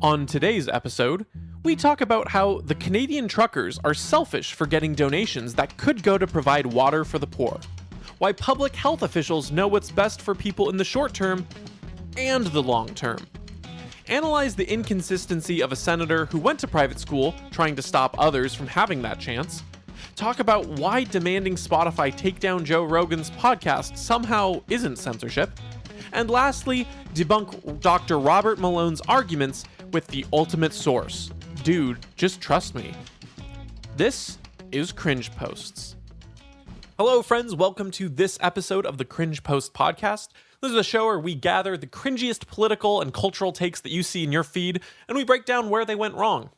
On today's episode, we talk about how the Canadian truckers are selfish for getting donations that could go to provide water for the poor, why public health officials know what's best for people in the short term and the long term, analyze the inconsistency of a senator who went to private school trying to stop others from having that chance, talk about why demanding Spotify take down Joe Rogan's podcast somehow isn't censorship, and lastly, debunk Dr. Robert Malone's arguments with the ultimate source. Dude, just trust me. This is Cringe Posts. Hello, friends. Welcome to this episode of the Cringe Post podcast. This is a show where we gather the cringiest political and cultural takes that you see in your feed, and we break down where they went wrong.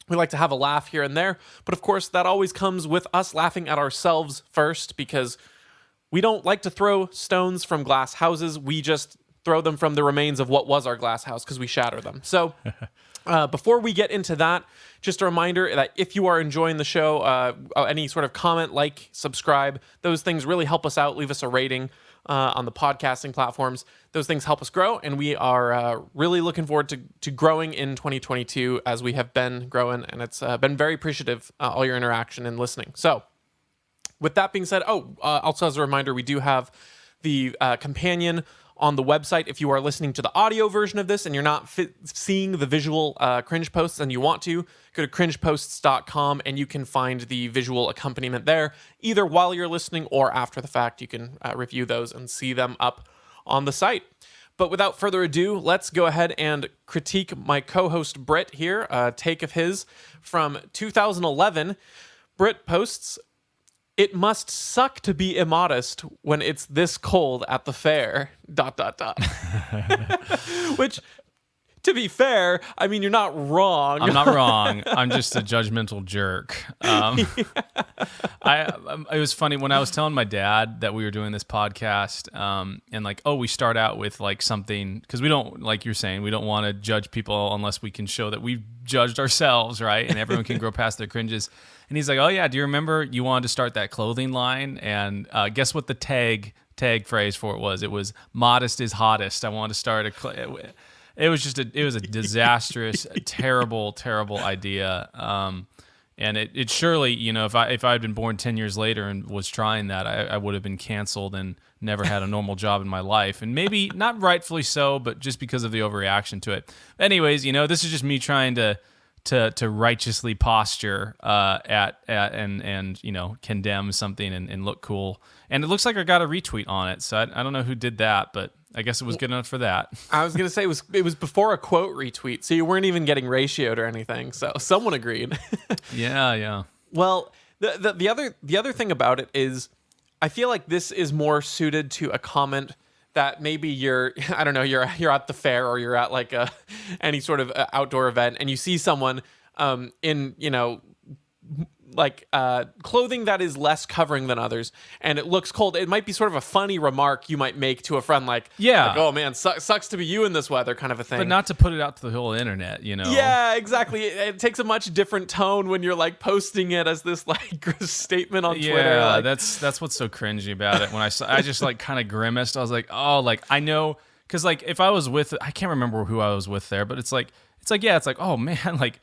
We like to have a laugh here and there, but of course, that always comes with us laughing at ourselves first, because we don't like to throw stones from glass houses. We just throw them from the remains of what was our glass house because we shatter them. So before we get into that, just a reminder that if you are enjoying the show, any sort of comment, like, subscribe, those things really help us out. Leave us a rating on the podcasting platforms. Those things help us grow, and we are really looking forward to growing in 2022 as we have been growing, and it's been very appreciative, all your interaction and listening. So with that being said, also as a reminder, we do have the companion on the website. If you are listening to the audio version of this and you're not seeing the visual Cringe Posts and you want to, go to cringeposts.com and you can find the visual accompaniment there, either while you're listening or after the fact. You can review those and see them up on the site. But without further ado, let's go ahead and critique my co-host Britt here, a take of his from 2011. Britt posts, "It must suck to be immodest when it's this cold at the fair, ... Which, to be fair, I mean, you're not wrong. I'm not wrong. I'm just a judgmental jerk. It was funny when I was telling my dad that we were doing this podcast, and like, we start out with like something, because we don't, like you're saying, we don't want to judge people unless we can show that we've judged ourselves, right? And everyone can grow past their cringes. And he's like, "Oh yeah, do you remember you wanted to start that clothing line?" And guess what the tag phrase for it was? It was "modest is hottest." I wanted to start it was a disastrous, terrible idea. And it surely, if I had been born 10 years later and was trying that, I would have been canceled and never had a normal job in my life. And maybe not rightfully so, but just because of the overreaction to it. Anyways, this is just me trying to righteously posture and condemn something and look cool. And it looks like I got a retweet on it, so I don't know who did that, but I guess it was good enough for that. I was gonna say it was before a quote retweet, so you weren't even getting ratioed or anything. So someone agreed. Yeah. Well, the other thing about it is, I feel like this is more suited to a comment that maybe you're at the fair, or you're at like any sort of outdoor event, and you see someone in clothing that is less covering than others, and it looks cold. It might be sort of a funny remark you might make to a friend, like, "Oh man, sucks to be you in this weather," kind of a thing. But not to put it out to the whole internet, Yeah, exactly. It takes a much different tone when you're like posting it as this like statement on Twitter. Yeah, that's what's so cringy about it. When I just like kind of grimaced. I was like, I know, because like if I was with, I can't remember who I was with there, but it's like, oh man, like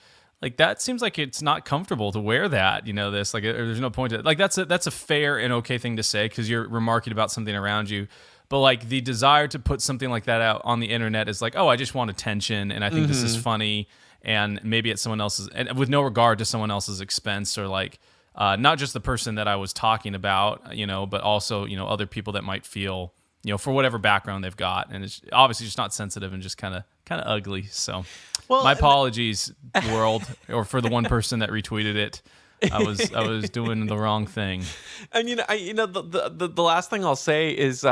that seems like it's not comfortable to wear that, this, like, there's no point to it. Like that's a fair and okay thing to say, because you're remarking about something around you. But like the desire to put something like that out on the internet is like, I just want attention, and I think this is funny, and maybe it's someone else's, and with no regard to someone else's expense, or like not just the person that I was talking about, but also, other people that might feel, for whatever background they've got. And it's obviously just not sensitive and just kind of ugly. So my apologies, world, or for the one person that retweeted it. I was doing the wrong thing. And the last thing I'll say is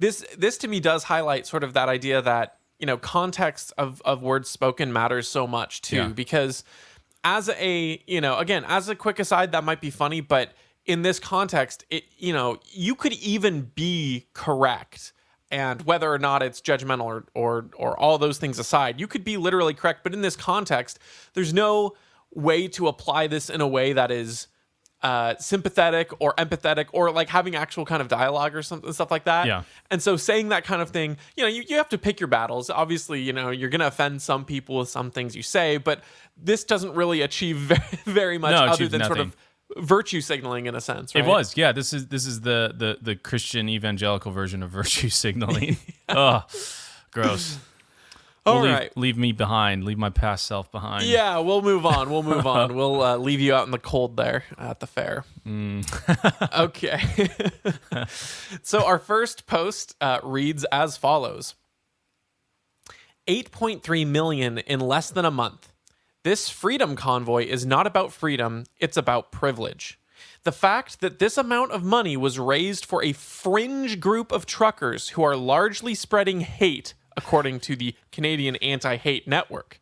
this to me does highlight sort of that idea that context of words spoken matters so much too, because as a quick aside, that might be funny, but in this context, you could even be correct, and whether or not it's judgmental or all those things aside, you could be literally correct. But in this context, there's no way to apply this in a way that is sympathetic or empathetic or like having actual kind of dialogue or something, stuff like that. Yeah. And so saying that kind of thing, you have to pick your battles. Obviously, you're going to offend some people with some things you say, but this doesn't really achieve very much other than sort of virtue signaling in a sense, right? It was, yeah. This is the Christian evangelical version of virtue signaling. Ugh, gross. Leave me behind. Leave my past self behind. Yeah, we'll move on. We'll leave you out in the cold there at the fair. Okay. So our first post reads as follows. 8.3 million in less than a month. This freedom convoy is not about freedom, it's about privilege. The fact that this amount of money was raised for a fringe group of truckers who are largely spreading hate, according to the Canadian Anti-Hate Network.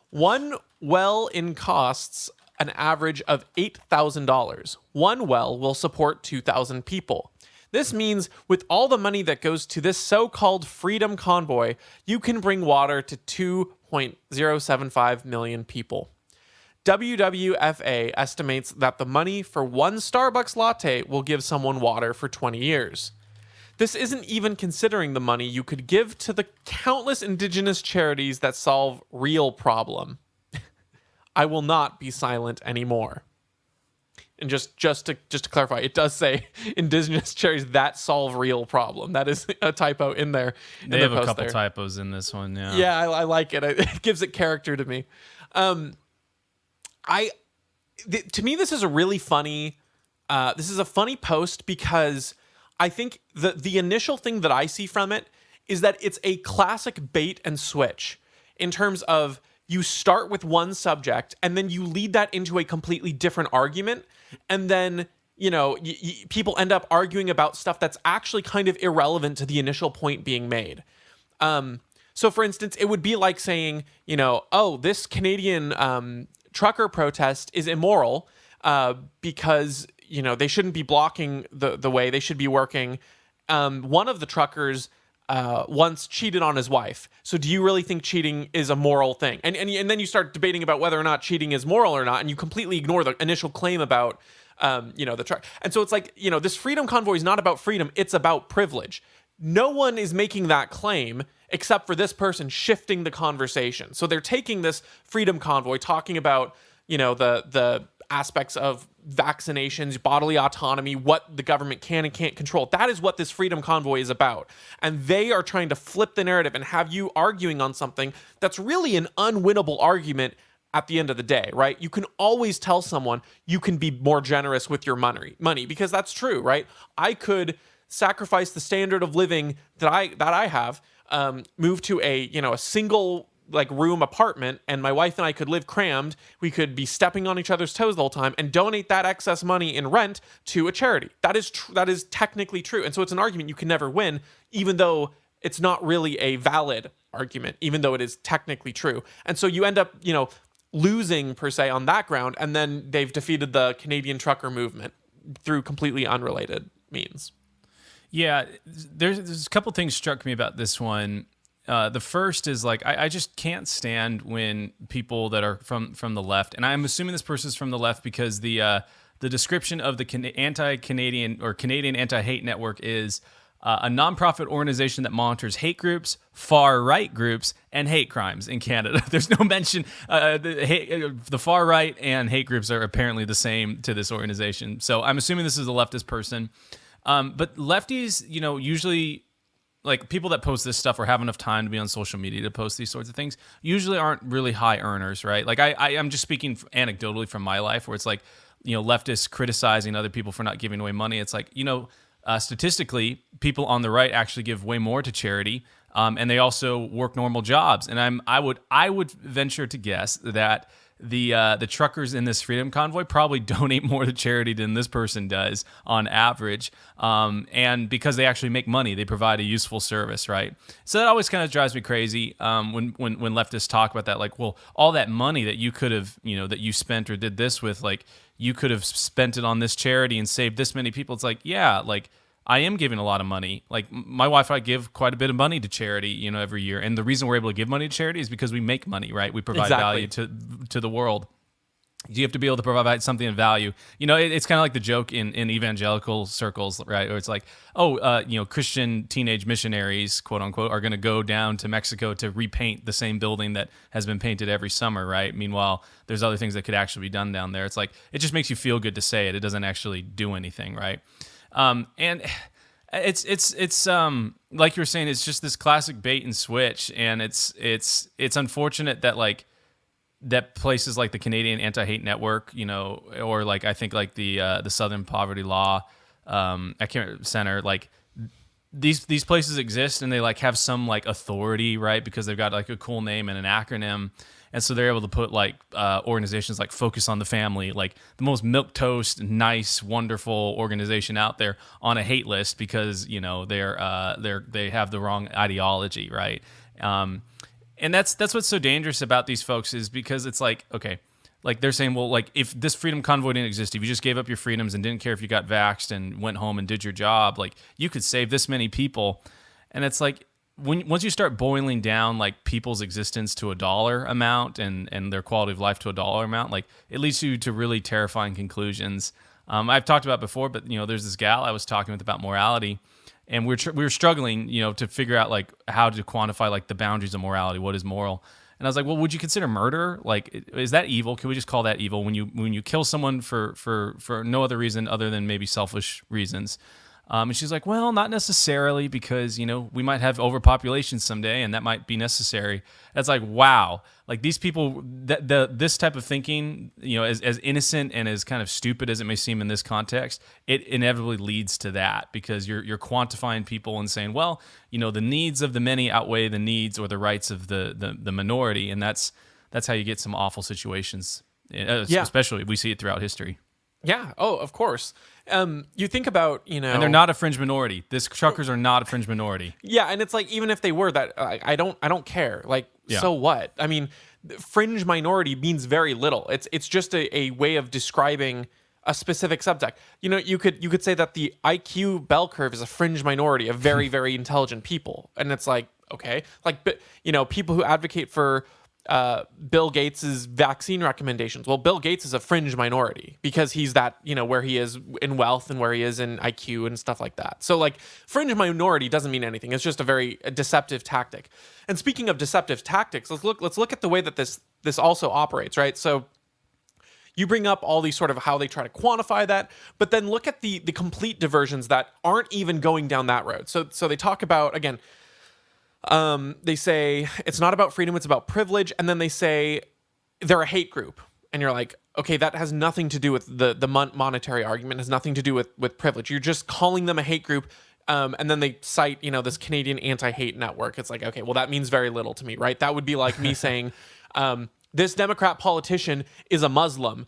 One well in costs an average of $8,000. One well will support 2,000 people. This means with all the money that goes to this so-called freedom convoy, you can bring water to 2.075 million people. WWFA estimates that the money for one Starbucks latte will give someone water for 20 years. This isn't even considering the money you could give to the countless indigenous charities that solve real problem. I will not be silent anymore. And just to clarify, it does say indigenous charities that solve real problem. That is a typo in there. They have a couple typos in this one, yeah. Yeah, I like it. It gives it character to me. To me, this is a really funny. This is a funny post because I think the initial thing that I see from it is that it's a classic bait and switch in terms of you start with one subject and then you lead that into a completely different argument. And then, people end up arguing about stuff that's actually kind of irrelevant to the initial point being made. So for instance, it would be like saying, this Canadian trucker protest is immoral because, they shouldn't be blocking the way, they should be working. One of the truckers once cheated on his wife. So do you really think cheating is a moral thing? And then you start debating about whether or not cheating is moral or not, and you completely ignore the initial claim about, the truck. And so it's like, this freedom convoy is not about freedom, it's about privilege. No one is making that claim except for this person shifting the conversation. So they're taking this freedom convoy, talking about, the aspects of vaccinations, bodily autonomy, what the government can and can't control. That is what this freedom convoy is about. And they are trying to flip the narrative and have you arguing on something that's really an unwinnable argument at the end of the day, right? You can always tell someone you can be more generous with your money because that's true, right? I could sacrifice the standard of living that I have, move to a single room apartment, and my wife and I could live crammed. We could be stepping on each other's toes the whole time and donate that excess money in rent to a charity. That is technically true. And so it's an argument you can never win, even though it's not really a valid argument, even though it is technically true. And so you end up, losing per se on that ground, and then they've defeated the Canadian trucker movement through completely unrelated means. Yeah, there's a couple things struck me about this one. The first is I just can't stand when people that are from the left, and I'm assuming this person is from the left because the description of the anti-Canadian or Canadian Anti-Hate Network is a nonprofit organization that monitors hate groups, far-right groups, and hate crimes in Canada. There's no mention. The far-right and hate groups are apparently the same to this organization. So I'm assuming this is a leftist person. But lefties, usually, people that post this stuff or have enough time to be on social media to post these sorts of things usually aren't really high earners, right? I'm just speaking anecdotally from my life where it's leftists criticizing other people for not giving away money. It's statistically, people on the right actually give way more to charity, and they also work normal jobs. And I would venture to guess that the truckers in this freedom convoy probably donate more to charity than this person does on average. And because they actually make money, they provide a useful service, right? So that always kind of drives me crazy when leftists talk about that. All that money that you could have, that you spent or did this with, you could have spent it on this charity and saved this many people. It's I am giving a lot of money. My wife and I give quite a bit of money to charity, every year. And the reason we're able to give money to charity is because we make money, right? We provide value to the world. You have to be able to provide something of value. It's kind of like the joke in evangelical circles, right? Where it's like, Christian teenage missionaries, quote unquote, are going to go down to Mexico to repaint the same building that has been painted every summer, right? Meanwhile, there's other things that could actually be done down there. It's like, it just makes you feel good to say it. It doesn't actually do anything, right? And it's like you were saying, it's just this classic bait and switch, and it's unfortunate that that places like the Canadian Anti-Hate Network, or I think the Southern Poverty Law Center, these places exist, and they have some authority, right? Because they've got a cool name and an acronym, and so they're able to put organizations like Focus on the Family, the most milquetoast, nice, wonderful organization out there, on a hate list because they have the wrong ideology, right? And that's what's so dangerous about these folks, is because it's okay, they're saying, well, if this freedom convoy didn't exist, if you just gave up your freedoms and didn't care if you got vaxxed and went home and did your job, you could save this many people. And it's once you start boiling down people's existence to a dollar amount and their quality of life to a dollar amount, it leads you to really terrifying conclusions. I've talked about before, but there's this gal I was talking with about morality. And we were struggling, to figure out how to quantify the boundaries of morality. What is moral? And I was like, well, would you consider murder? Is that evil? Can we just call that evil when you kill someone for no other reason other than maybe selfish reasons? And she's like, well, not necessarily, because we might have overpopulation someday, and that might be necessary. That's wow. These people, this type of thinking, as innocent and as kind of stupid as it may seem in this context, it inevitably leads to that, because you're quantifying people and saying, well, the needs of the many outweigh the needs or the rights of the minority, and that's how you get some awful situations. Especially we see it throughout history. Yeah. Oh, of course. You think about, and they're not a fringe minority. These truckers are not a fringe minority. Yeah, and it's even if they were, that I don't care. So what? I mean, fringe minority means very little. It's just a way of describing a specific subject. You could say that the IQ bell curve is a fringe minority of very, very intelligent people, and it's okay, people who advocate for Bill Gates's vaccine recommendations. Well, Bill Gates is a fringe minority because he's that, where he is in wealth and where he is in IQ and stuff like that. So fringe minority doesn't mean anything. It's just a very deceptive tactic. And speaking of deceptive tactics, let's look at the way that this also operates, right? So you bring up all these sort of how they try to quantify that, but then look at the complete diversions that aren't even going down that road. So they talk about, again, they say it's not about freedom, it's about privilege. And then they say they're a hate group. And you're like, okay, that has nothing to do with the monetary argument, has nothing to do with privilege. You're just calling them a hate group. And then they cite, this Canadian Anti-Hate Network. It's okay, well, that means very little to me, right? That would be like me saying, this Democrat politician is a Muslim,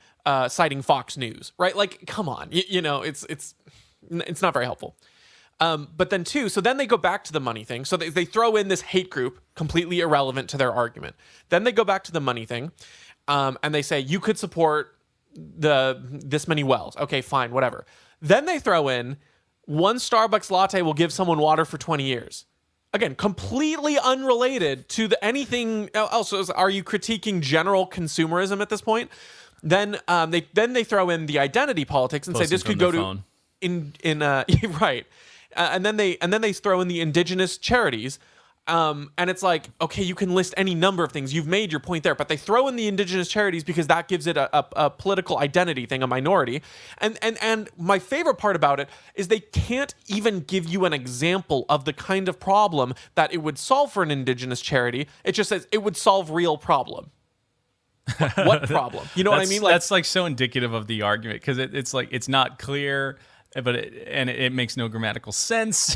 citing Fox News, right? Come on, it's not very helpful. But then so then they go back to the money thing. So they throw in this hate group, completely irrelevant to their argument. Then they go back to the money thing, and they say, you could support this many wells. Okay, fine, whatever. Then they throw in, one Starbucks latte will give someone water for 20 years. Again, completely unrelated to anything else. Are you critiquing general consumerism at this point? Then they throw in the identity politics and say this could go to right. And then they throw in the indigenous charities, and it's okay, you can list any number of things. You've made your point there, but they throw in the indigenous charities because that gives it a political identity thing, a minority. And my favorite part about it is they can't even give you an example of the kind of problem that it would solve for an indigenous charity. It just says it would solve real problem. What problem? You know what I mean? That's so indicative of the argument, because it's it's not clear. But it makes no grammatical sense.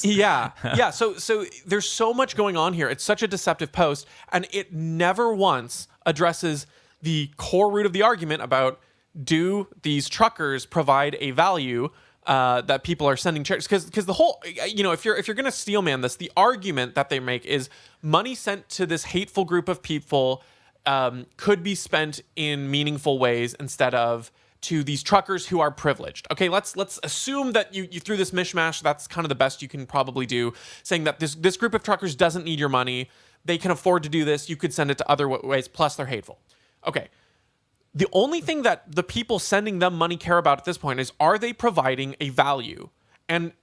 Yeah. So there's so much going on here. It's such a deceptive post, and it never once addresses the core root of the argument about, do these truckers provide a value that people are sending charities? Because the whole, if you're going to steelman this, the argument that they make is money sent to this hateful group of people could be spent in meaningful ways instead of to these truckers who are privileged. Okay, let's assume that you threw this mishmash. That's kind of the best you can probably do, saying that this group of truckers doesn't need your money. They can afford to do this. You could send it to other ways, plus they're hateful. Okay, the only thing that the people sending them money care about at this point is, are they providing a value? And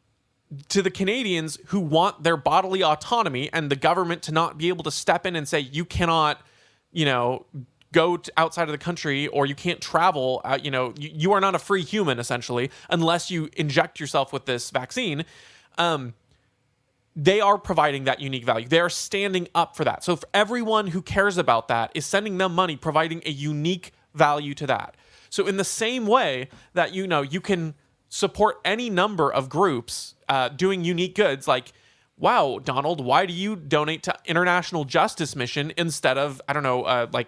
to the Canadians who want their bodily autonomy and the government to not be able to step in and say, you cannot, go outside of the country, or you can't travel, you are not a free human, essentially, unless you inject yourself with this vaccine. They are providing that unique value. They are standing up for that. So for everyone who cares about that is sending them money, providing a unique value to that. So in the same way that, you can support any number of groups doing unique goods, like, wow, Donald, why do you donate to International Justice Mission instead of, an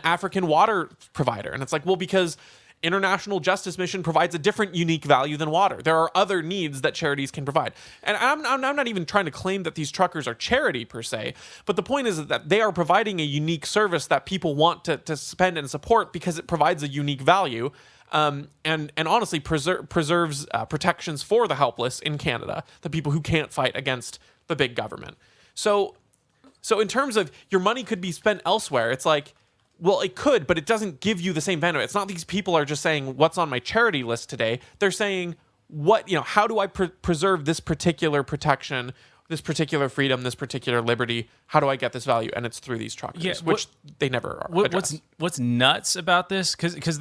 African water provider? And it's like, well, because International Justice Mission provides a different unique value than water. There are other needs that charities can provide. And I'm not even trying to claim that these truckers are charity per se, but the point is that they are providing a unique service that people want to spend and support because it provides a unique value. And honestly preserves protections for the helpless in Canada, the people who can't fight against the big government. So in terms of your money could be spent elsewhere, it's like, well, it could, but it doesn't give you the same benefit. It's not these people are just saying, what's on my charity list today? They're saying, how do I preserve this particular protection, this particular freedom, this particular liberty? How do I get this value? And it's through these truckers, which they never are. What's nuts about this? Because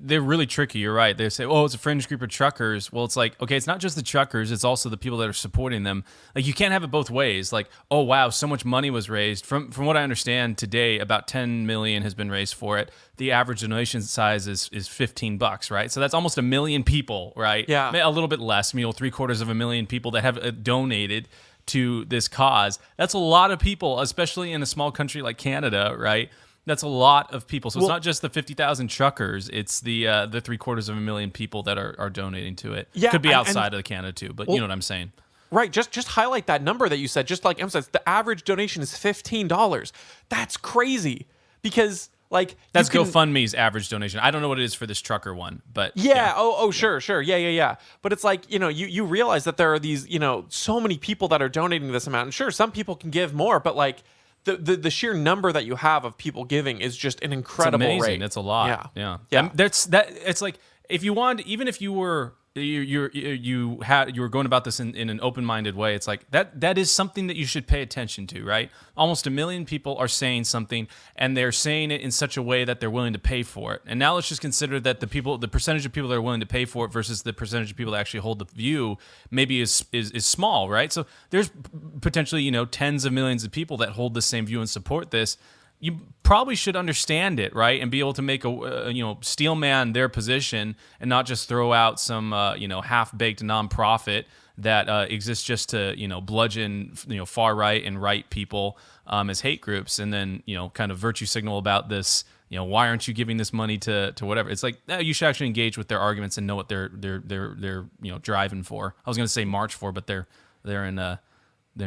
they're really tricky. You're right. They say, oh, it's a fringe group of truckers. Well, it's like, okay, it's not just the truckers. It's also the people that are supporting them. Like, you can't have it both ways. Like, oh, wow, so much money was raised. From what I understand today, about 10 million has been raised for it. The average donation size is $15, right? So that's almost 1 million people, right? Yeah. A little bit less, 750,000 people that have donated to this cause. That's a lot of people, especially in a small country like Canada, right? That's a lot of people. So it's not just the 50,000 truckers. It's the 750,000 people that are donating to it. Yeah, could be outside of Canada too, but you know what I'm saying. Right. Just highlight that number that you said. Just like emphasize, the average donation is $15. That's crazy because that's GoFundMe's average donation. I don't know what it is for this trucker one, but yeah. Oh, sure. Yeah. But it's like, you realize that there are these, so many people that are donating this amount. And sure, some people can give more, but the sheer number that you have of people giving is just an incredible it's amazing. rate. It's a lot. Yeah. It's like, if you wanted, even if you were you were going about this in an open-minded way, it's like that is something that you should pay attention to, right? Almost 1 million people are saying something, and they're saying it in such a way that they're willing to pay for it. And now let's just consider that the percentage of people that are willing to pay for it versus the percentage of people that actually hold the view maybe is small, right? So there's potentially tens of millions of people that hold the same view and support this. You probably should understand it, right, and be able to make a steel man their position and not just throw out some half-baked nonprofit that exists just to bludgeon far right and right people as hate groups, and then kind of virtue signal about this. Why aren't you giving this money to whatever? It's like you should actually engage with their arguments and know what they're driving for. I was going to say march for, but they're in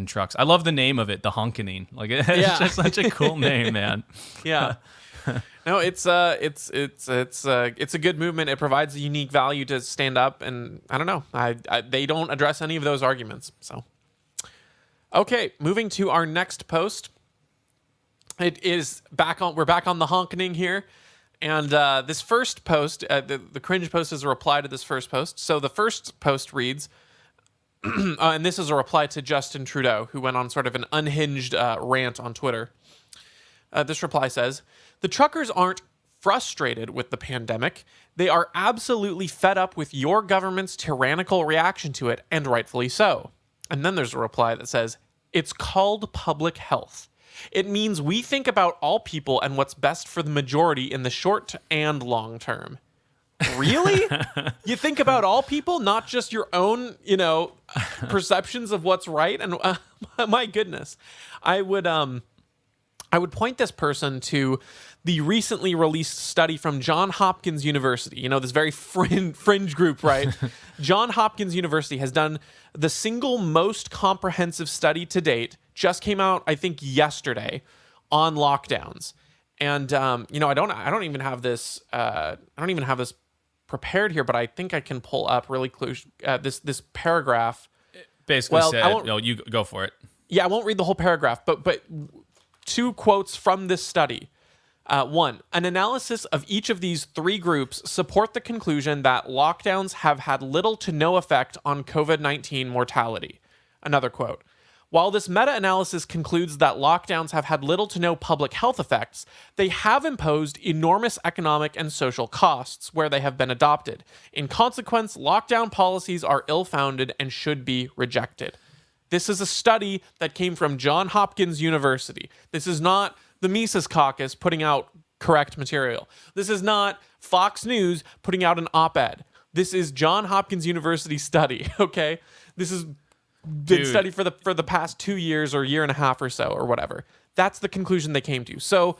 trucks. I love the name of it, the Honkening. It's just such a cool name, man. Yeah. No, it's a good movement. It provides a unique value to stand up, and I don't know. They don't address any of those arguments. So, okay, moving to our next post. It is we're back on the Honkening here, and this first post, the cringe post, is a reply to this first post. So the first post reads. And this is a reply to Justin Trudeau, who went on sort of an unhinged rant on Twitter. This reply says, "The truckers aren't frustrated with the pandemic. They are absolutely fed up with your government's tyrannical reaction to it, and rightfully so." And then there's a reply that says, "It's called public health. It means we think about all people and what's best for the majority in the short and long term." Really? You think about all people, not just your own, perceptions of what's right? And my goodness, I would point this person to the recently released study from Johns Hopkins University. This very fringe group, right? Johns Hopkins University has done the single most comprehensive study to date. Just came out, I think, yesterday on lockdowns. And I don't even have this. I don't even have this prepared here, but I think I can pull up really close this paragraph. Basically said, you go for it. Yeah, I won't read the whole paragraph, but 2 quotes from this study. One, an analysis of each of these three groups support the conclusion that lockdowns have had little to no effect on COVID-19 mortality. Another quote. While this meta-analysis concludes that lockdowns have had little to no public health effects, they have imposed enormous economic and social costs where they have been adopted. In consequence, lockdown policies are ill-founded and should be rejected. This is a study that came from Johns Hopkins University. This is not the Mises Caucus putting out correct material. This is not Fox News putting out an op-ed. This is Johns Hopkins University study, okay? This is been studied for the past 2 years or year and a half or so or whatever. That's the conclusion they came to. So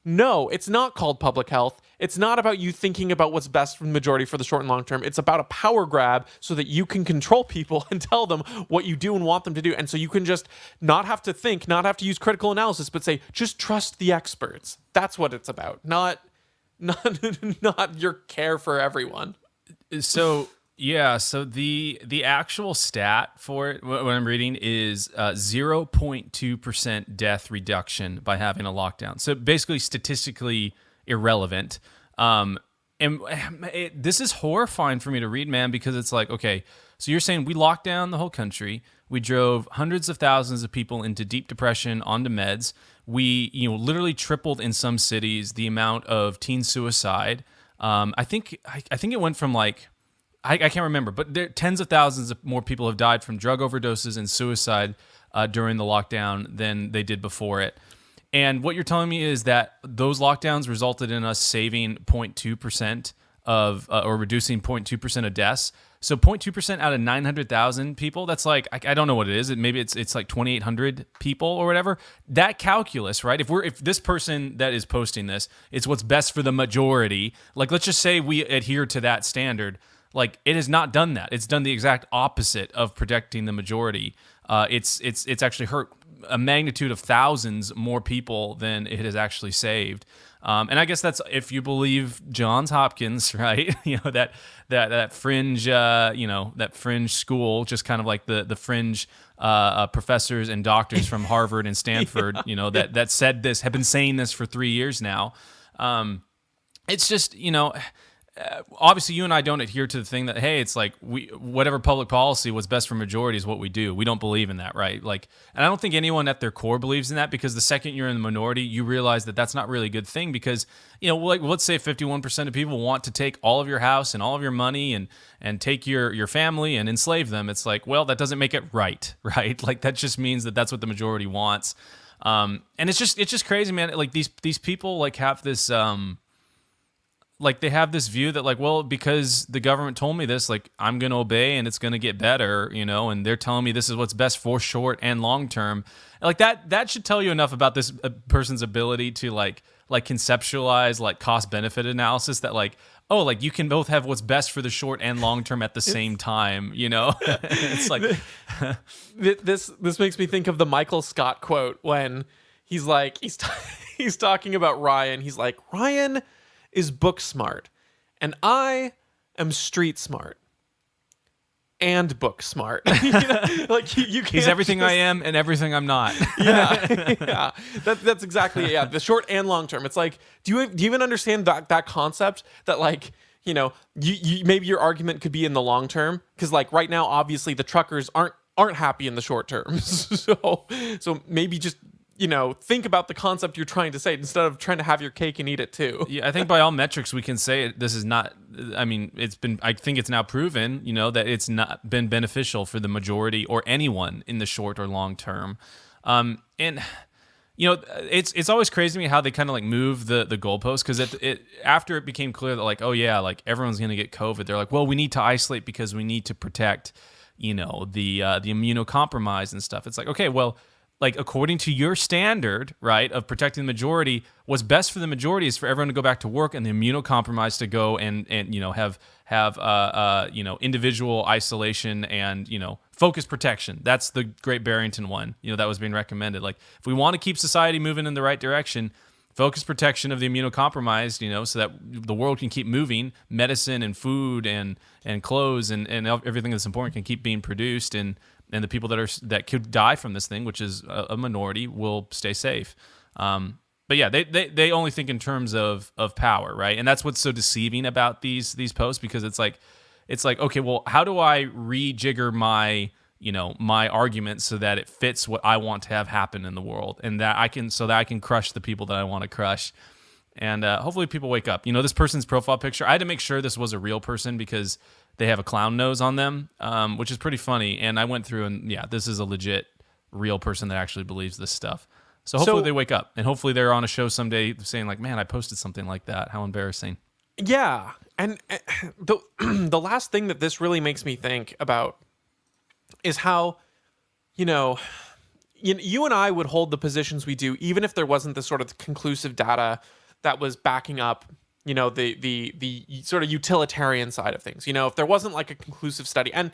no, it's not called public health. It's not about you thinking about what's best for the majority for the short and long term. It's about a power grab so that you can control people and tell them what you do and want them to do. And so you can just not have to think, not have to use critical analysis, but say, just trust the experts. That's what it's about. Not your care for everyone. So yeah, so the actual stat for it, what I'm reading is 0.2% death reduction by having a lockdown. So basically statistically irrelevant. This is horrifying for me to read, man, because it's like, okay, so you're saying we locked down the whole country. We drove hundreds of thousands of people into deep depression, onto meds. We, literally tripled in some cities the amount of teen suicide. I think it went from like, I can't remember, but tens of thousands of more people have died from drug overdoses and suicide during the lockdown than they did before it. And what you're telling me is that those lockdowns resulted in us saving 0.2% or reducing 0.2% of deaths. So 0.2% out of 900,000 people, that's like, I don't know what it is. Maybe it's like 2,800 people or whatever. That calculus, right? If this person that is posting this, it's what's best for the majority. Like, let's just say we adhere to that standard. Like, it has not done that. It's done the exact opposite of protecting the majority. It's actually hurt a magnitude of thousands more people than it has actually saved. And I guess that's if you believe Johns Hopkins, right? That fringe, that fringe school, just kind of like the fringe professors and doctors from Harvard and Stanford, that said this, have been saying this for 3 years now. It's just, obviously you and I don't adhere to the thing that, hey, it's like whatever public policy, what's best for majority is what we do. We don't believe in that, right? Like, and I don't think anyone at their core believes in that, because the second you're in the minority, you realize that that's not really a good thing, because, like, let's say 51% of people want to take all of your house and all of your money and take your family and enslave them. It's like, well, that doesn't make it right? Like, that just means that that's what the majority wants. And it's just crazy, man. Like, these people like have this, like, they have this view that, like, well, because the government told me this, like, I'm going to obey and it's going to get better, and they're telling me this is what's best for short and long term. Like, that should tell you enough about this person's ability to like conceptualize like cost benefit analysis, that like, oh, like, you can both have what's best for the short and long term at the same time, It's like this makes me think of the Michael Scott quote when he's like, he's talking about Ryan. He's like, Ryan is book smart, and I am street smart and book smart. Like, you can't. He's everything I am and everything I'm not. yeah. That's exactly it. Yeah, the short and long term. It's like, do you even understand that concept? That, like, you maybe your argument could be in the long term, because, like, right now, obviously the truckers aren't happy in the short term. So maybe just, think about the concept you're trying to say instead of trying to have your cake and eat it too. Yeah, I think by all metrics we can say this is not, I think it's now proven, that it's not been beneficial for the majority or anyone in the short or long term. And it's always crazy to me how they kind of like move the goalposts, because after it became clear that, like, oh yeah, like, everyone's going to get COVID, they're like, well, we need to isolate because we need to protect, the immunocompromised and stuff. It's like, okay, well, like, according to your standard, right, of protecting the majority, what's best for the majority is for everyone to go back to work and the immunocompromised to go and have individual isolation and, focused protection. That's the Great Barrington one, that was being recommended. Like, if we want to keep society moving in the right direction, focused protection of the immunocompromised, so that the world can keep moving, medicine and food and clothes and everything that's important can keep being produced, and the people that could die from this thing, which is a minority, will stay safe. yeah, they only think in terms of power, right? And that's what's so deceiving about these posts, because it's like, okay, well, how do I rejigger my my argument so that it fits what I want to have happen in the world, and that I can crush the people that I want to crush. And hopefully people wake up. This person's profile picture, I had to make sure this was a real person because they have a clown nose on them, which is pretty funny. And I went through and, yeah, this is a legit real person that actually believes this stuff. So hopefully they wake up, and hopefully they're on a show someday saying like, man, I posted something like that. How embarrassing. Yeah. And the last thing that this really makes me think about is how, you and I would hold the positions we do, even if there wasn't this sort of conclusive data that was backing up, the sort of utilitarian side of things. If there wasn't like a conclusive study, and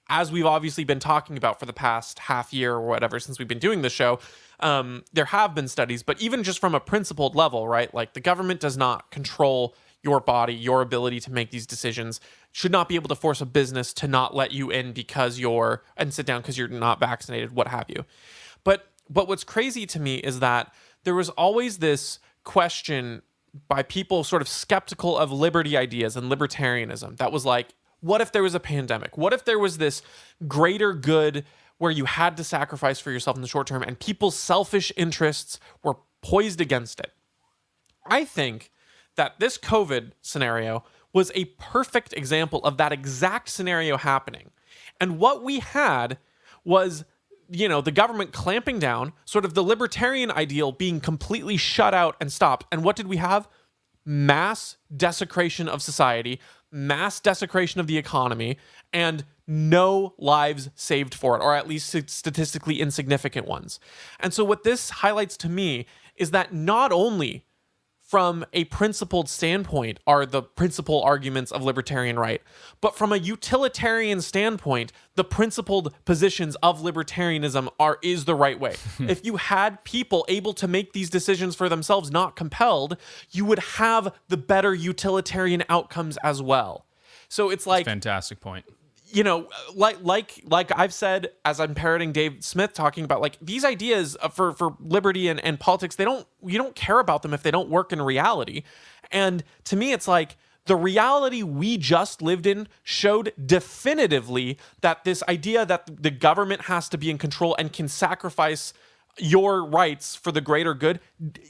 as we've obviously been talking about for the past half year or whatever since we've been doing the show, there have been studies, but even just from a principled level, right? Like the government does not control your body, your ability to make these decisions, should not be able to force a business to not let you in and sit down because you're not vaccinated, what have you. But what's crazy to me is that there was always this question by people sort of skeptical of liberty ideas and libertarianism that was like, what if there was a pandemic? What if there was this greater good where you had to sacrifice for yourself in the short term and people's selfish interests were poised against it? I think that this COVID scenario was a perfect example of that exact scenario happening. And what we had was, the government clamping down, sort of the libertarian ideal being completely shut out and stopped. And what did we have? Mass desecration of society, mass desecration of the economy, and no lives saved for it, or at least statistically insignificant ones. And so what this highlights to me is that not only from a principled standpoint are the principal arguments of libertarian right, but from a utilitarian standpoint, the principled positions of libertarianism is the right way. If you had people able to make these decisions for themselves, not compelled, you would have the better utilitarian outcomes as well. So it's like, fantastic point. Like I've said, as I'm parroting Dave Smith talking about, like, these ideas for liberty and politics, you don't care about them if they don't work in reality. And to me, it's like the reality we just lived in showed definitively that this idea that the government has to be in control and can sacrifice your rights for the greater good,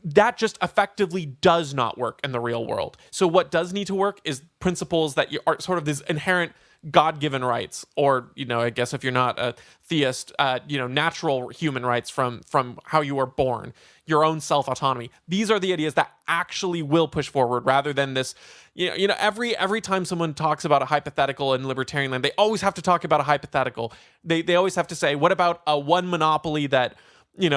that just effectively does not work in the real world. So what does need to work is principles that are sort of this inherent God-given rights, or, I guess if you're not a theist, natural human rights from how you were born, your own self-autonomy. These are the ideas that actually will push forward, rather than this, every time someone talks about a hypothetical in libertarian land, they always have to talk about a hypothetical. They always have to say, what about a one monopoly that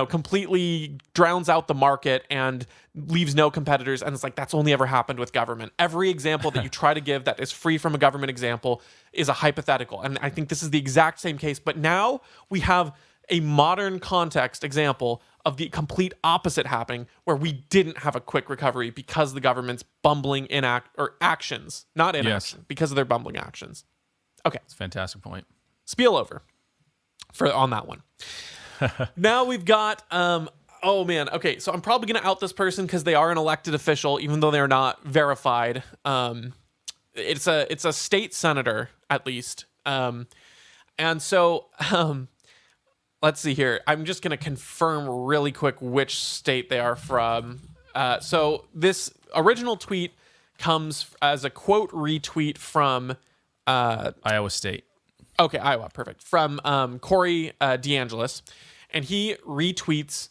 completely drowns out the market and leaves no competitors? And it's like, that's only ever happened with government. Every example that you try to give that is free from a government example is a hypothetical. And I think this is the exact same case. But now we have a modern context example of the complete opposite happening, where we didn't have a quick recovery because the government's bumbling actions, not inaction, because of their bumbling actions. Okay. It's a fantastic point. Spiel over on that one. Now we've got, oh man, okay, so I'm probably going to out this person because they are an elected official, even though they're not verified. It's a state senator, at least. And so, let's see here. I'm just going to confirm really quick which state they are from. So this original tweet comes as a quote retweet from Iowa State. Okay, Iowa, perfect. From Corey DeAngelis. And he retweets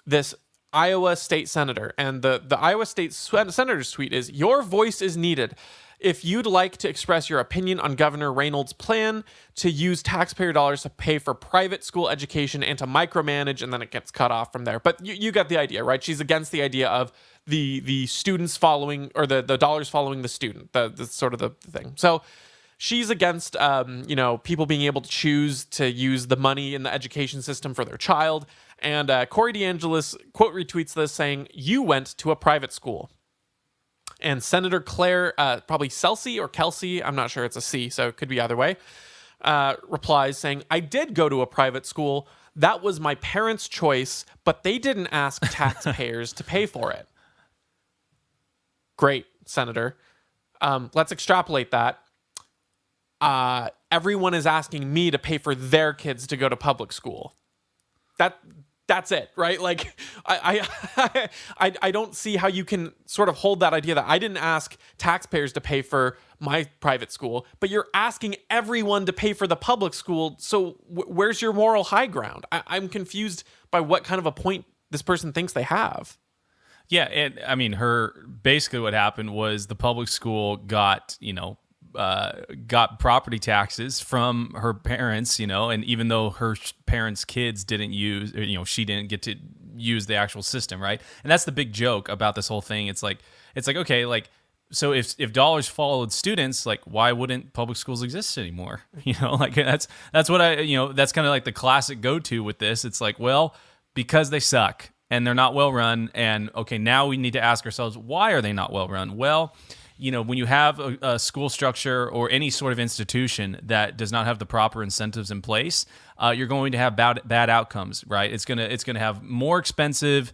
this Iowa state senator. And the Iowa state senator's tweet is, "Your voice is needed. If you'd like to express your opinion on Governor Reynolds' plan to use taxpayer dollars to pay for private school education and to micromanage," and then it gets cut off from there. But you get the idea, right? She's against the idea of the students following, or the dollars following the student, the sort of the thing. So she's against, people being able to choose to use the money in the education system for their child. And Corey DeAngelis quote retweets this saying, "You went to a private school." And Senator Claire, probably Kelsey or Kelsey, I'm not sure, it's a C, so it could be either way, replies saying, "I did go to a private school. that was my parents' choice, but they didn't ask taxpayers to pay for it. Great, Senator. Let's extrapolate that. Everyone is asking me to pay for their kids to go to public school. That's it, right? Like, I don't see how you can sort of hold that idea that I didn't ask taxpayers to pay for my private school, but you're asking everyone to pay for the public school. So where's your moral high ground? I'm confused by what kind of a point this person thinks they have. Yeah, and I mean, basically what happened was the public school got property taxes from her parents, and even though her parents' kids didn't use, she didn't get to use the actual system, right? And that's the big joke about this whole thing. It's like, okay, like, so if dollars followed students, like, why wouldn't public schools exist anymore? Like that's what that's kind of like the classic go-to with this. It's like, well, because they suck and they're not well run, and okay, now we need to ask ourselves, why are they not well run? Well, when you have a school structure or any sort of institution that does not have the proper incentives in place, you're going to have bad outcomes, right? It's gonna have more expensive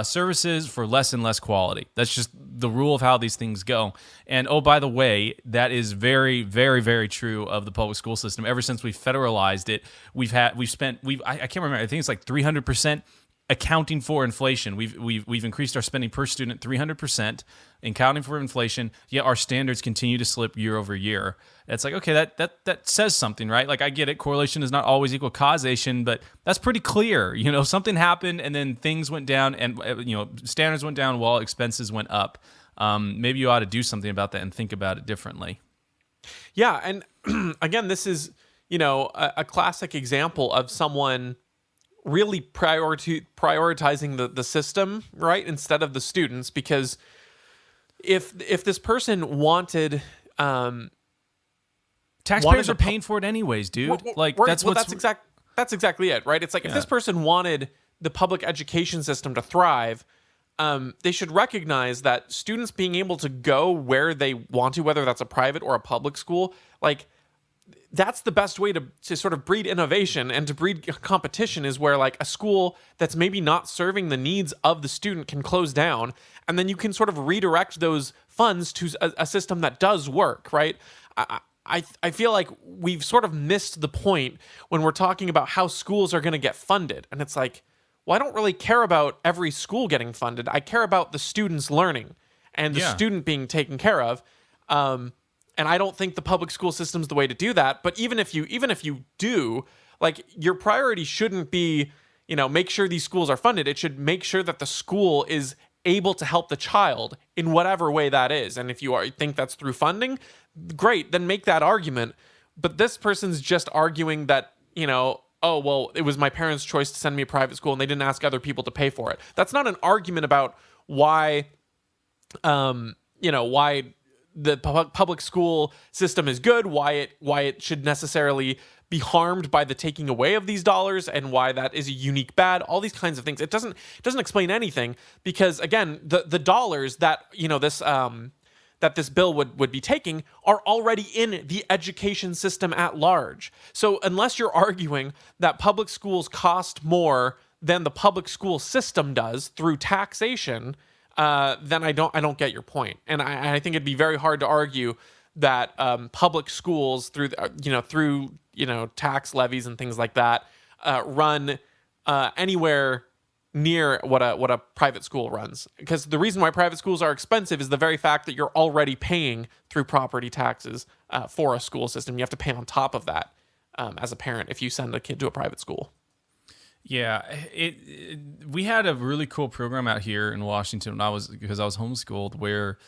services for less and less quality. That's just the rule of how these things go. And oh, by the way, that is very, very, very true of the public school system. Ever since we federalized it, I can't remember. I think it's like 300%. Accounting for inflation, we've increased our spending per student 300%, accounting for inflation. Yet our standards continue to slip year over year. It's like, okay, that says something, right? Like, I get it, correlation is not always equal causation, but that's pretty clear. Something happened, and then things went down, and standards went down while expenses went up. Maybe you ought to do something about that and think about it differently. Yeah, and again, this is a classic example of someone really prioritizing the system, right, instead of the students. Because if this person wanted, taxpayers are paying for it anyways, dude. That's exactly it, right? It's like, if this person wanted the public education system to thrive, they should recognize that students being able to go where they want to, whether that's a private or a public school, like, that's the best way to sort of breed innovation and to breed competition, is where, like, a school that's maybe not serving the needs of the student can close down, and then you can sort of redirect those funds to a system that does work, right? I feel like we've sort of missed the point when we're talking about how schools are going to get funded. And it's like, well, I don't really care about every school getting funded. I care about the students learning and the student being taken care of. And I don't think the public school system's the way to do that. But even if you do, like, your priority shouldn't be, make sure these schools are funded. It should make sure that the school is able to help the child in whatever way that is. And if you think that's through funding, great, then make that argument. But this person's just arguing that, oh, well, it was my parents' choice to send me to private school and they didn't ask other people to pay for it. That's not an argument about why the public school system is good, why it should necessarily be harmed by the taking away of these dollars, and why that is a unique bad, all these kinds of things. It doesn't explain anything, because, again, the dollars that this bill would be taking are already in the education system at large. So unless you're arguing that public schools cost more than the public school system does through taxation, then I don't get your point. And I think it'd be very hard to argue that public schools through tax levies and things like that run anywhere near what a private school runs. Because the reason why private schools are expensive is the very fact that you're already paying through property taxes for a school system. You have to pay on top of that as a parent if you send a kid to a private school. Yeah, we had a really cool program out here in Washington because I was homeschooled, where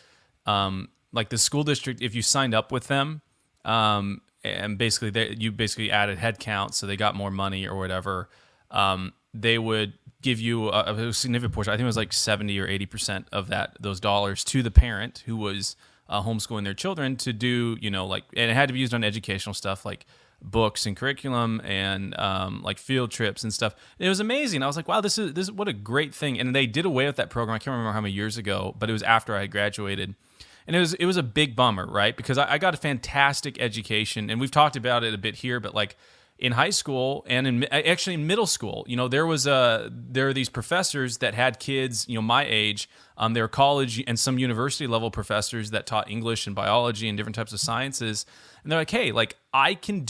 like the school district, if you signed up with them, and basically you added head count, so they got more money or whatever, they would give you a significant portion. I think it was like 70 or 80% of those dollars to the parent who was homeschooling their children to do, and it had to be used on educational stuff like books and curriculum and like field trips and stuff. And it was amazing. I was like, wow, this is what a great thing. And they did away with that program. I can't remember how many years ago, but it was after I had graduated. And it was a big bummer, right? Because I got a fantastic education, and we've talked about it a bit here, but like, in high school and actually in middle school, there are these professors that had kids, my age. There were college and some university level professors that taught English and biology and different types of sciences. And they're like, hey, like I can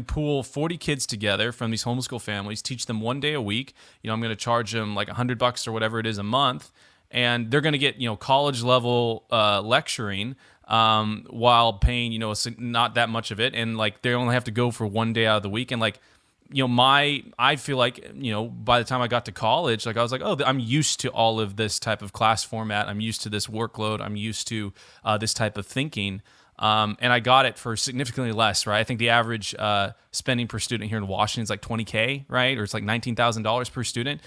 pool 40 kids together from these homeschool families, teach them one day a week. I'm going to charge them like $100 or whatever it is a month. And they're going to get, college level lecturing while paying, not that much of it. And like they only have to go for one day out of the week. And like, I feel like, by the time I got to college, like I was like, oh, I'm used to all of this type of class format. I'm used to this workload. I'm used to this type of thinking. And I got it for significantly less, right? I think the average spending per student here in Washington is like $20K, right? Or it's like $19,000 per student.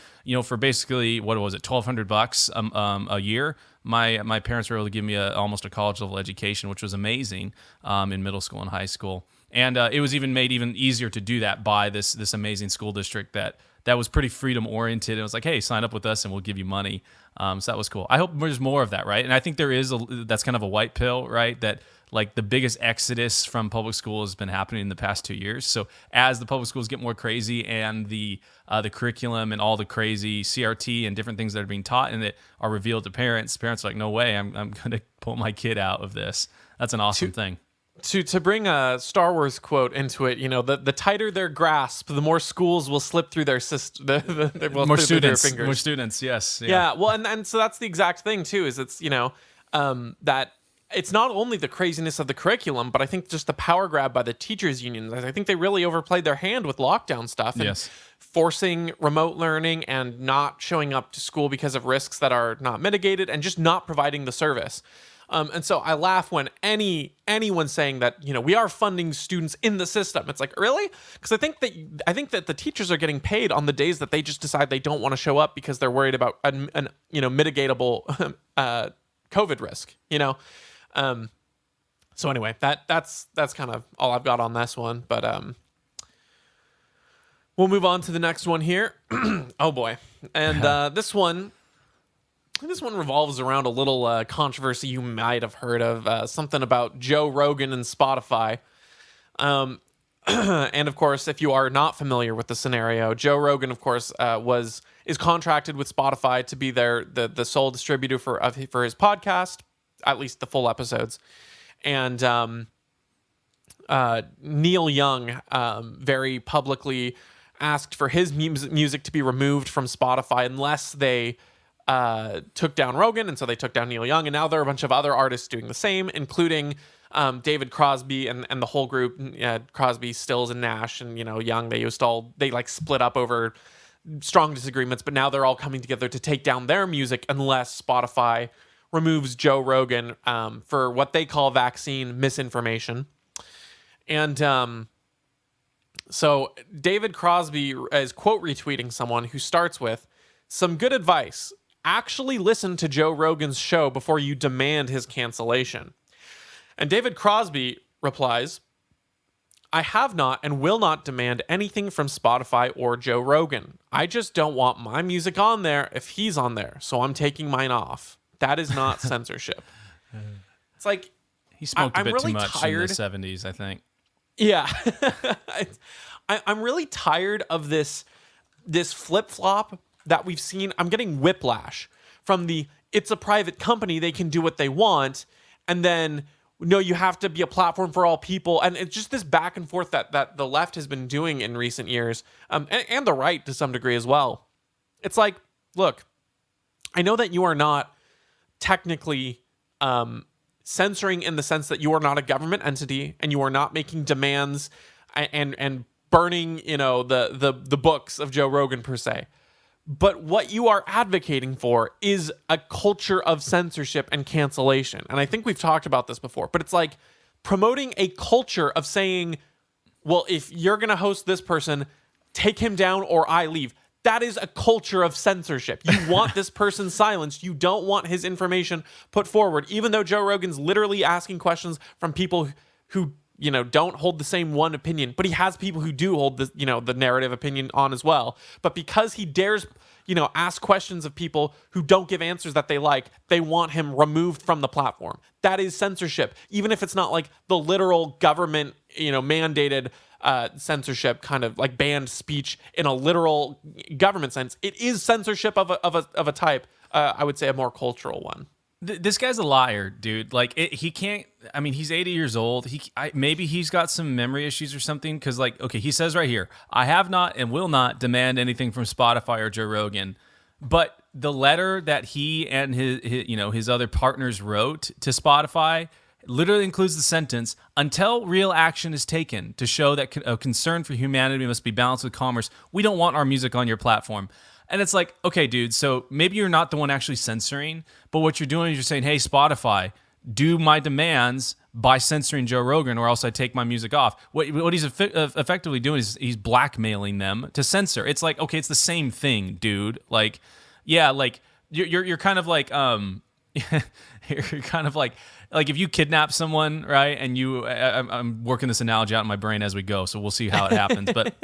For basically, what was it, $1,200 a year. My parents were able to give me almost a college level education, which was amazing in middle school and high school. And it was even made even easier to do that by this amazing school district that was pretty freedom oriented. It was like, hey, sign up with us and we'll give you money. So that was cool. I hope there's more of that, right? And I think that's kind of a white pill, right? That like the biggest exodus from public school has been happening in the past 2 years. So as the public schools get more crazy and the curriculum and all the crazy CRT and different things that are being taught and that are revealed to parents are like, no way, I'm going to pull my kid out of this. That's an awesome thing. To bring a Star Wars quote into it, the tighter their grasp, the more schools will slip through their system. More students, yes. Yeah, well, and so that's the exact thing too. Is it's that it's not only the craziness of the curriculum, but I think just the power grab by the teachers' unions. I think they really overplayed their hand with lockdown stuff and forcing remote learning and not showing up to school because of risks that are not mitigated and just not providing the service. And so I laugh when anyone's saying that, we are funding students in the system. It's like, really? Because I think that the teachers are getting paid on the days that they just decide they don't want to show up because they're worried about an mitigatable COVID risk, So anyway, that's kind of all I've got on this one, but we'll move on to the next one here. Oh boy. And this one revolves around a little controversy you might have heard of, something about Joe Rogan and Spotify. And of course, if you are not familiar with the scenario, Joe Rogan, of course, is contracted with Spotify to be the sole distributor for his podcast, at least the full episodes. And Neil Young very publicly asked for his music to be removed from Spotify unless they took down Rogan, and so they took down Neil Young, and now there are a bunch of other artists doing the same, including David Crosby and the whole group, Crosby, Stills, and Nash, and Young. They split up over strong disagreements, but now they're all coming together to take down their music unless Spotify removes Joe Rogan for what they call vaccine misinformation. And so David Crosby is quote retweeting someone who starts with, "Some good advice. Actually listen to Joe Rogan's show before you demand his cancellation." And David Crosby replies, "I have not and will not demand anything from Spotify or Joe Rogan. I just don't want my music on there if he's on there, so I'm taking mine off. That is not censorship." It's like, he smoked a bit really too much tired. in the 70s, I think. Yeah. I'm really tired of this flip-flop that we've seen. I'm getting whiplash from it's a private company, they can do what they want, and then no, you have to be a platform for all people, and it's just this back and forth that the left has been doing in recent years, and the right to some degree as well. It's like, look, I know that you are not technically censoring in the sense that you are not a government entity and you are not making demands and burning the books of Joe Rogan per se. But what you are advocating for is a culture of censorship and cancellation. And I think we've talked about this before, but it's like promoting a culture of saying, well, if you're going to host this person, take him down or I leave. That is a culture of censorship. You want this person silenced. You don't want his information put forward, even though Joe Rogan's literally asking questions from people who don't hold the same one opinion, but he has people who do hold the narrative opinion on as well. But because he dares, ask questions of people who don't give answers that they like, they want him removed from the platform. That is censorship, even if it's not like the literal government, mandated censorship, kind of like banned speech in a literal government sense. It is censorship of a type. I would say a more cultural one. This guy's a liar, dude. Like he can't. I mean, he's 80 years old. Maybe he's got some memory issues or something. Because like, okay, he says right here, I have not and will not demand anything from Spotify or Joe Rogan. But the letter that he and his other partners wrote to Spotify literally includes the sentence, until real action is taken to show that a concern for humanity must be balanced with commerce, we don't want our music on your platform. And it's like, okay, dude, so maybe you're not the one actually censoring, but what you're doing is you're saying, hey, Spotify, do my demands by censoring Joe Rogan or else I take my music off. What he's effectively doing is he's blackmailing them to censor. It's like, okay, it's the same thing, dude. Like, yeah, like you're kind of like, you're kind of like if you kidnap someone, right? And I'm working this analogy out in my brain as we go, so we'll see how it happens. But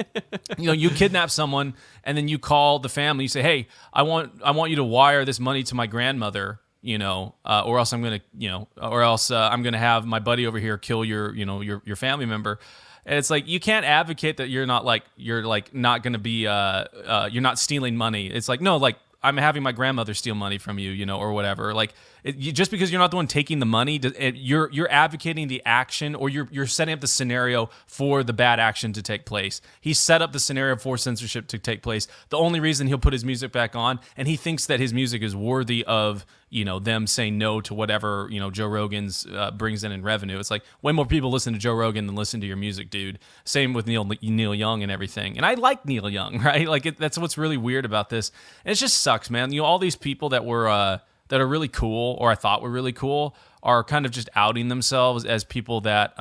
you kidnap someone, and then you call the family. You say, "Hey, I want you to wire this money to my grandmother, or else I'm gonna have my buddy over here kill your family member." And it's like you can't advocate that you're not going to be you're not stealing money. It's like, no, like, I'm having my grandmother steal money from you, or whatever. Like, just because you're not the one taking the money, you're advocating the action, or you're setting up the scenario for the bad action to take place. He set up the scenario for censorship to take place. The only reason he'll put his music back on, and he thinks that his music is worthy of them saying no to whatever Joe Rogan's brings in revenue. It's like way more people listen to Joe Rogan than listen to your music, dude. Same with Neil Young and everything. And I like Neil Young, right? Like that's what's really weird about this. And it just sucks, man. All these people that were that are really cool, or I thought were really cool, are kind of just outing themselves as people that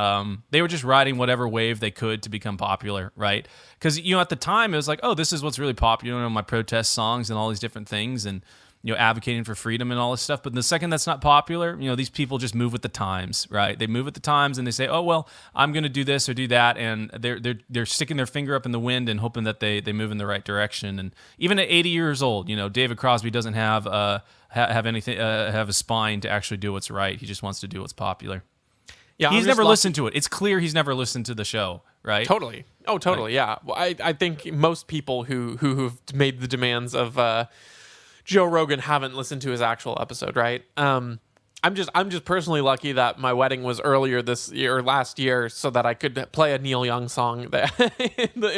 they were just riding whatever wave they could to become popular, right? Because at the time it was like, oh, this is what's really popular, my protest songs and all these different things, and advocating for freedom and all this stuff. But the second that's not popular, these people just move with the times, right? They move with the times and they say, oh, well, I'm going to do this or do that. And they're sticking their finger up in the wind and hoping that they move in the right direction. And even at 80 years old, David Crosby doesn't have anything, have a spine to actually do what's right. He just wants to do what's popular. Yeah, he's never listened to it. It's clear he's never listened to the show, right? Totally. Oh, totally. Yeah. Well, I think most people who've made the demands of Joe Rogan haven't listened to his actual episode, right? I'm just personally lucky that my wedding was earlier this year or last year, so that I could play a Neil Young song in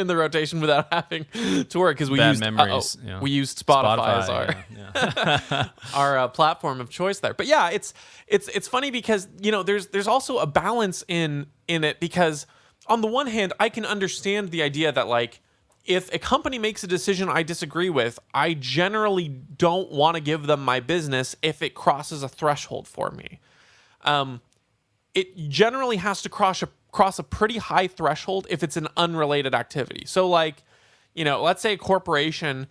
the rotation without having to work, because we used Spotify as our platform of choice there. But yeah, it's funny because there's also a balance in it, because on the one hand I can understand the idea that, like, if a company makes a decision I disagree with, I generally don't want to give them my business if it crosses a threshold for me. It generally has to cross a pretty high threshold if it's an unrelated activity. So, like, let's say a corporation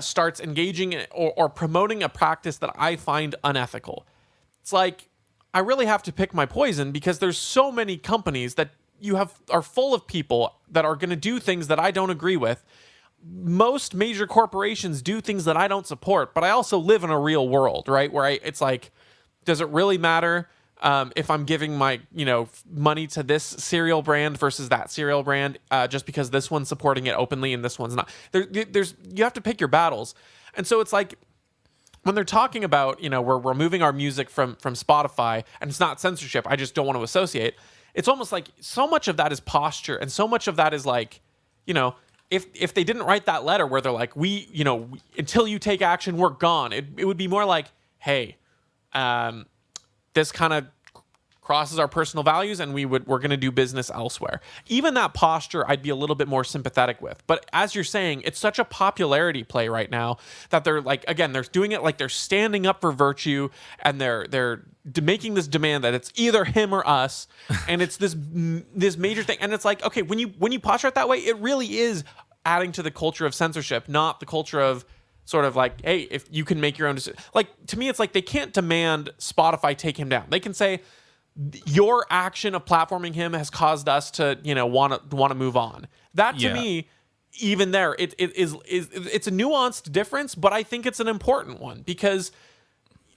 starts engaging in or promoting a practice that I find unethical. It's like, I really have to pick my poison, because there's so many companies that are full of people that are going to do things that I don't agree with. Most major corporations do things that I don't support, but I also live in a real world, right? Where it's like, does it really matter if I'm giving my money to this cereal brand versus that cereal brand just because this one's supporting it openly and this one's not? You have to pick your battles. And so it's like, when they're talking about, we're removing our music from Spotify and it's not censorship, I just don't want to associate. It's almost like so much of that is posture, and so much of that is like, if they didn't write that letter where they're like, until you take action, we're gone. It would be more like, hey, this kind of crosses our personal values, and we're going to do business elsewhere. Even that posture, I'd be a little bit more sympathetic with. But as you're saying, it's such a popularity play right now that they're like, again, they're doing it like they're standing up for virtue, and they're making this demand that it's either him or us, and it's this major thing. And it's like, okay, when you posture it that way, it really is adding to the culture of censorship, not the culture of sort of like, hey, if you can make your own decision. Like, to me, it's like they can't demand Spotify take him down. They can say, your action of platforming him has caused us to, want to move on. That to me, even there, it's a nuanced difference, but I think it's an important one, because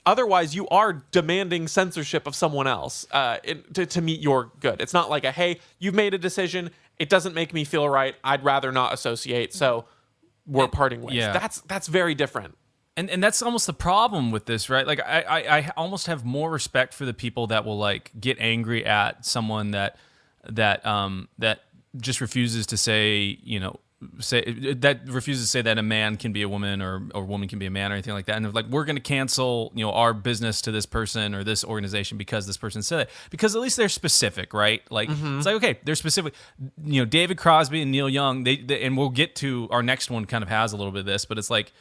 otherwise you are demanding censorship of someone else to meet your good. It's not like hey, you've made a decision, it doesn't make me feel right. I'd rather not associate. So we're parting ways. Yeah. That's very different. And that's almost the problem with this, right? Like I almost have more respect for the people that will like get angry at someone that just refuses to say, refuses to say that a man can be a woman or a woman can be a man or anything like that. And they're like, we're going to cancel, our business to this person or this organization because this person said it. Because at least they're specific, right? Like, It's like, okay, they're specific. David Crosby and Neil Young, they and we'll get to our next one kind of has a little bit of this, but it's like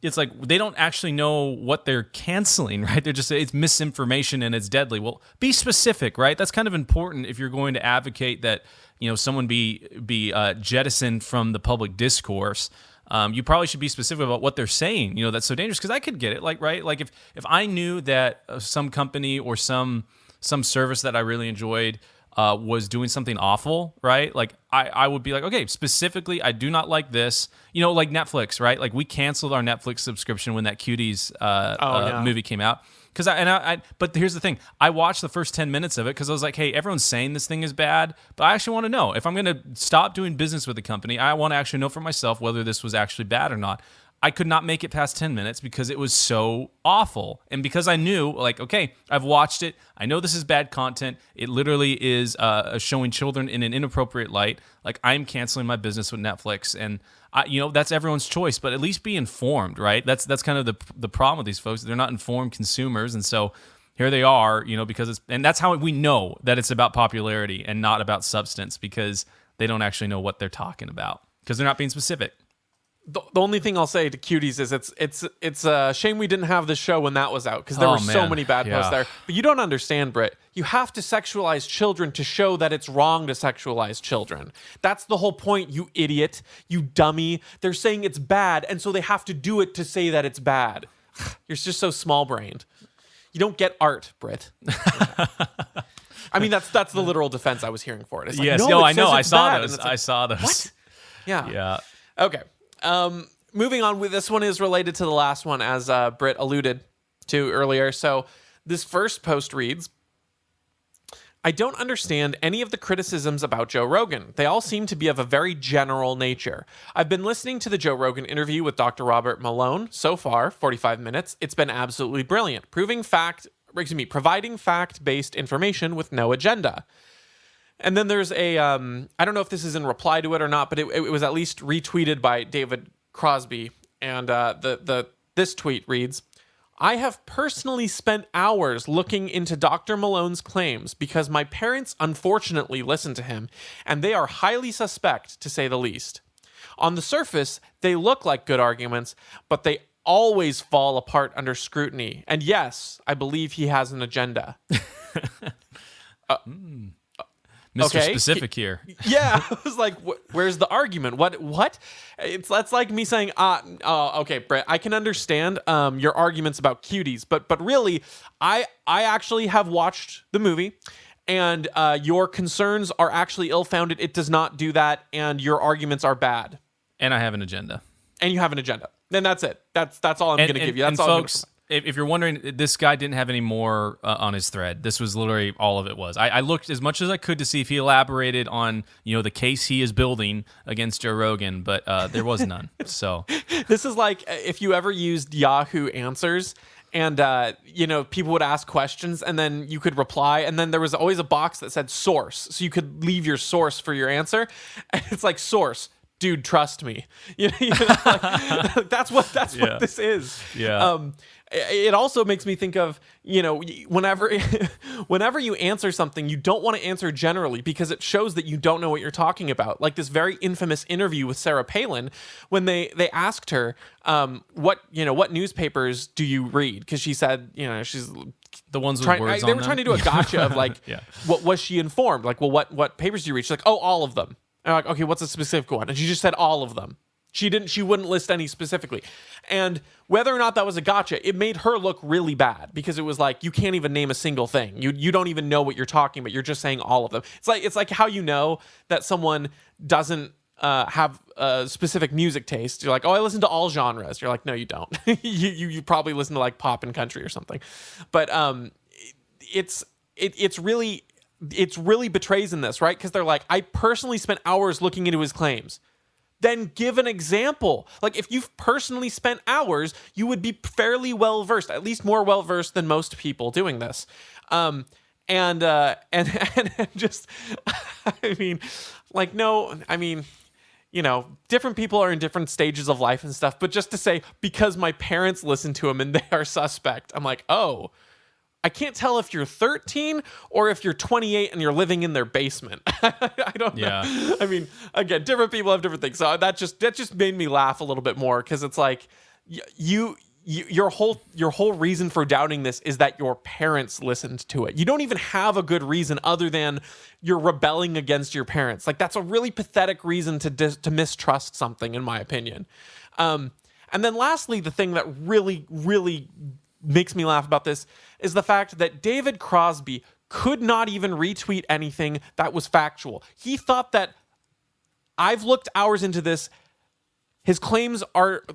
they don't actually know what they're canceling, right? They're just, it's misinformation and it's deadly. Well, be specific, right? That's kind of important if you're going to advocate that, someone be jettisoned from the public discourse. You probably should be specific about what they're saying. That's so dangerous because I could get it, like, right? Like if I knew that some company or some service that I really enjoyed was doing something awful, right? Like I would be like, okay, specifically, I do not like this. Like Netflix, right? Like we canceled our Netflix subscription when that Cuties movie came out. But here's the thing: I watched the first 10 minutes of it because I was like, hey, everyone's saying this thing is bad, but I actually want to know if I'm going to stop doing business with the company. I want to actually know for myself whether this was actually bad or not. I could not make it past 10 minutes because it was so awful. And because I knew, like, okay, I've watched it. I know this is bad content. It literally is showing children in an inappropriate light. Like, I'm canceling my business with Netflix. And, that's everyone's choice, but at least be informed, right? That's kind of the problem with these folks. They're not informed consumers. And so here they are, because and that's how we know that it's about popularity and not about substance because they don't actually know what they're talking about because they're not being specific. The only thing I'll say to Cuties is it's a shame we didn't have this show when that was out because there were so many bad posts there. But you don't understand, Britt. You have to sexualize children to show that it's wrong to sexualize children. That's the whole point, you idiot, you dummy. They're saying it's bad, and so they have to do it to say that it's bad. You're just so small-brained. You don't get art, Britt. I mean, that's the literal defense I was hearing for it. It's like, yes, I know. I saw those. I saw those. What? Yeah. Okay. Moving on, with this one is related to the last one, as Britt alluded to earlier. So this first post reads, I don't understand any of the criticisms about Joe Rogan. They all seem to be of a very general nature. I've been listening to the Joe Rogan interview with Dr. Robert Malone so far, 45 minutes. It's been absolutely brilliant, providing fact-based information with no agenda. And then there's a, I don't know if this is in reply to it or not, but it was at least retweeted by David Crosby. And this tweet reads, I have personally spent hours looking into Dr. Malone's claims because my parents unfortunately listen to him, and they are highly suspect, to say the least. On the surface, they look like good arguments, but they always fall apart under scrutiny. And yes, I believe he has an agenda. Mr. Specific here. Yeah, I was like, where's the argument? What? That's like me saying, okay, Brett, I can understand your arguments about Cuties, but really, I actually have watched the movie, and your concerns are actually ill-founded. It does not do that, and your arguments are bad. And I have an agenda. And you have an agenda. Then that's it. That's all I'm going to give you. That's and all, folks. If you're wondering, this guy didn't have any more on his thread. This was literally all of it was. I looked as much as I could to see if he elaborated on, the case he is building against Joe Rogan, but there was none. So this is like if you ever used Yahoo Answers and, people would ask questions and then you could reply. And then there was always a box that said source. So you could leave your source for your answer. And it's like source. Dude, trust me. That's what this is. Yeah. It also makes me think of, whenever you answer something, you don't want to answer generally because it shows that you don't know what you're talking about. Like this very infamous interview with Sarah Palin, when they asked her, what newspapers do you read? Because she said, she's the ones with words on them. They were trying to do a gotcha of like, yeah. What was she informed? Like, well, what papers do you read? She's like, oh, all of them. And I'm like, okay, what's a specific one? And she just said all of them. She wouldn't list any specifically. And whether or not that was a gotcha, it made her look really bad because it was like, you can't even name a single thing. You don't even know what you're talking about. You're just saying all of them. It's like how you know that someone doesn't have a specific music taste. You're like, oh, I listen to all genres. You're like, no, you don't. you probably listen to like pop and country or something. But it's really it's really betrays in this, right? Because they're like, I personally spent hours looking into his claims. Then give an example. Like, if you've personally spent hours, you would be fairly well versed, at least more well versed than most people doing this. And just, I mean, like, no, I mean, you know, different people are in different stages of life and stuff. But just to say, because my parents listen to him and they are suspect, I'm like, oh, I can't tell if you're 13 or if you're 28 and you're living in their basement. I don't know. I mean, again, different people have different things. So that just made me laugh a little bit more, because it's like your whole reason for doubting this is that your parents listened to it. You don't even have a good reason other than you're rebelling against your parents. Like, that's a really pathetic reason to mistrust something, in my opinion. And then lastly, the thing that really, really makes me laugh about this is the fact that David Crosby could not even retweet anything that was factual. He thought that, I've looked hours into this, his claims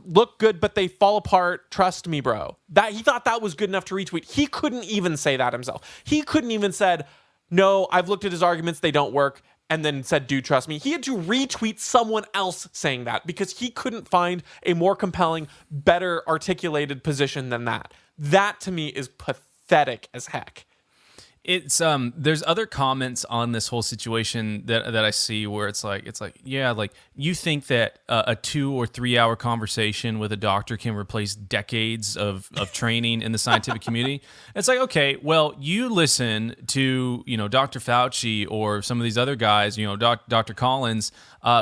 look good, but they fall apart. Trust me, bro. That he thought that was good enough to retweet. He couldn't even say that himself. He couldn't even said, no, I've looked at his arguments, they don't work, and then said, dude, trust me. He had to retweet someone else saying that, because he couldn't find a more compelling, better articulated position than that. That to me is pathetic as heck. It's there's other comments on this whole situation that I see where it's like yeah, like, you think that a 2 or 3 hour conversation with a doctor can replace decades of training in the scientific community. It's like, okay, well, you listen to, you know, Dr. Fauci or some of these other guys, you know, Dr. Collins,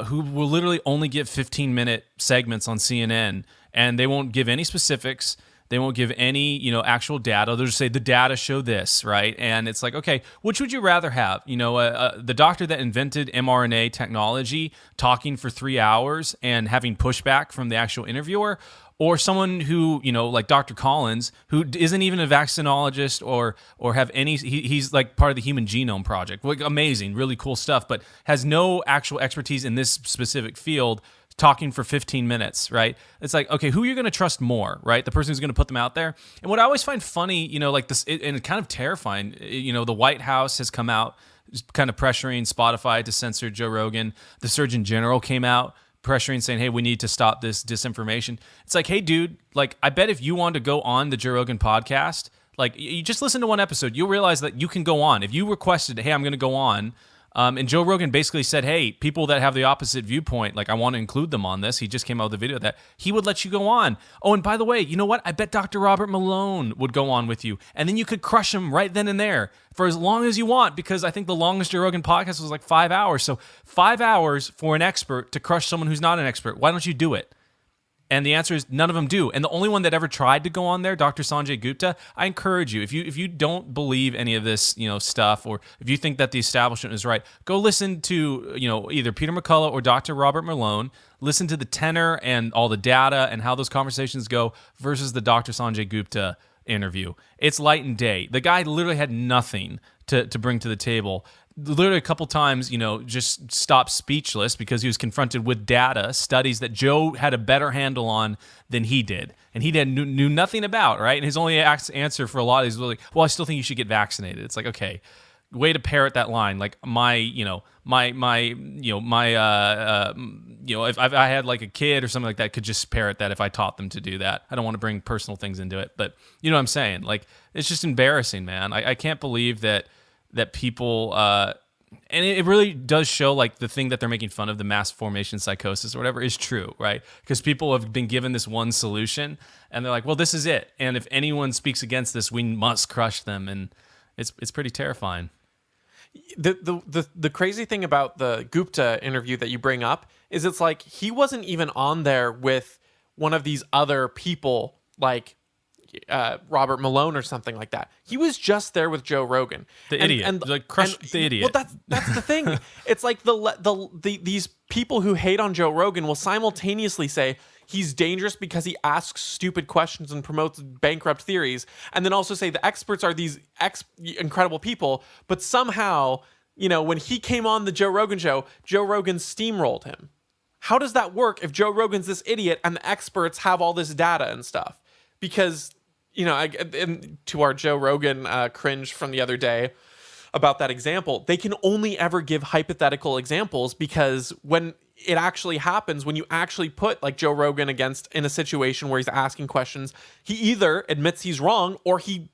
who will literally only give 15-minute segments on CNN, and they won't give any specifics. They won't give any, you know, actual data. They'll just say the data show this, right? And it's like, okay, which would you rather have? You know, the doctor that invented mRNA technology talking for 3 hours and having pushback from the actual interviewer, or someone who, you know, like Dr. Collins, who isn't even a vaccinologist or have any, he's like part of the Human Genome Project. Like, amazing, really cool stuff, but has no actual expertise in this specific field, talking for 15 minutes, right? It's like, okay, who are you going to trust more, right? The person who's going to put them out there. And what I always find funny, you know, like this, and kind of terrifying, you know, the White House has come out kind of pressuring Spotify to censor Joe Rogan. The Surgeon General came out pressuring, saying, hey, we need to stop this disinformation. It's like, hey, dude, like, I bet if you wanted to go on the Joe Rogan podcast, like, you just listen to one episode, you'll realize that you can go on. If you requested, hey, I'm going to go on, and Joe Rogan basically said, hey, people that have the opposite viewpoint, like, I want to include them on this. He just came out with a video that he would let you go on. Oh, and by the way, you know what? I bet Dr. Robert Malone would go on with you. And then you could crush him right then and there for as long as you want, because I think the longest Joe Rogan podcast was like 5 hours. So 5 hours for an expert to crush someone who's not an expert. Why don't you do it? And the answer is none of them do. And the only one that ever tried to go on there, Dr. Sanjay Gupta, I encourage you, if you don't believe any of this, you know, stuff, or if you think that the establishment is right, go listen to, you know, either Peter McCullough or Dr. Robert Malone. Listen to the tenor and all the data and how those conversations go versus the Dr. Sanjay Gupta interview. It's light and day. The guy literally had nothing to bring to the table. Literally a couple times, you know, just stopped speechless because he was confronted with data, studies that Joe had a better handle on than he did, and he knew nothing about, right? And his only answer for a lot is like, well, I still think you should get vaccinated. It's like, okay, way to parrot that line. Like, if I had like a kid or something like that, could just parrot that if I taught them to do that. I don't want to bring personal things into it, but you know what I'm saying? Like, it's just embarrassing, man. I can't believe that people, and it really does show, like, the thing that they're making fun of, the mass formation psychosis or whatever, is true, right? Because people have been given this one solution, and they're like, well, this is it. And if anyone speaks against this, we must crush them. And it's pretty terrifying. The crazy thing about the Gupta interview that you bring up is it's like he wasn't even on there with one of these other people, like Robert Malone or something like that. He was just there with Joe Rogan. The idiot. Like, crush the idiot. Well, that's the thing. It's like these people who hate on Joe Rogan will simultaneously say he's dangerous because he asks stupid questions and promotes bankrupt theories, and then also say the experts are these incredible people, but somehow, you know, when he came on the Joe Rogan show, Joe Rogan steamrolled him. How does that work if Joe Rogan's this idiot and the experts have all this data and stuff? Because, you know, and to our Joe Rogan cringe from the other day, about that example, they can only ever give hypothetical examples, because when it actually happens, when you actually put like Joe Rogan against in a situation where he's asking questions, he either admits he's wrong, or he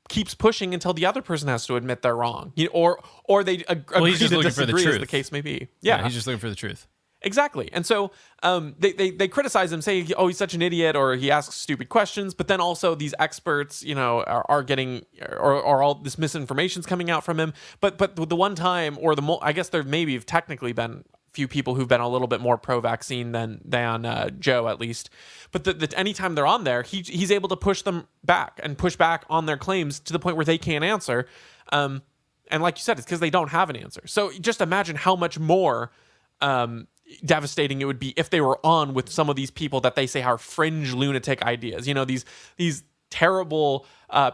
keeps pushing until the other person has to admit they're wrong, or they agree he's just to looking for the disagree, as truth. the case may be. Yeah, He's just looking for the truth. exactly. And so they criticize him, say, oh, he's such an idiot, or he asks stupid questions. But then also these experts, are getting, or all this misinformation's coming out from him. But the one time, or I guess there maybe have technically been few people who've been a little bit more pro-vaccine than Joe, at least. But anytime they're on there, he's able to push them back and push back on their claims to the point where they can't answer. And like you said, it's because they don't have an answer. So just imagine how much more devastating it would be if they were on with some of these people that they say are fringe lunatic ideas. These terrible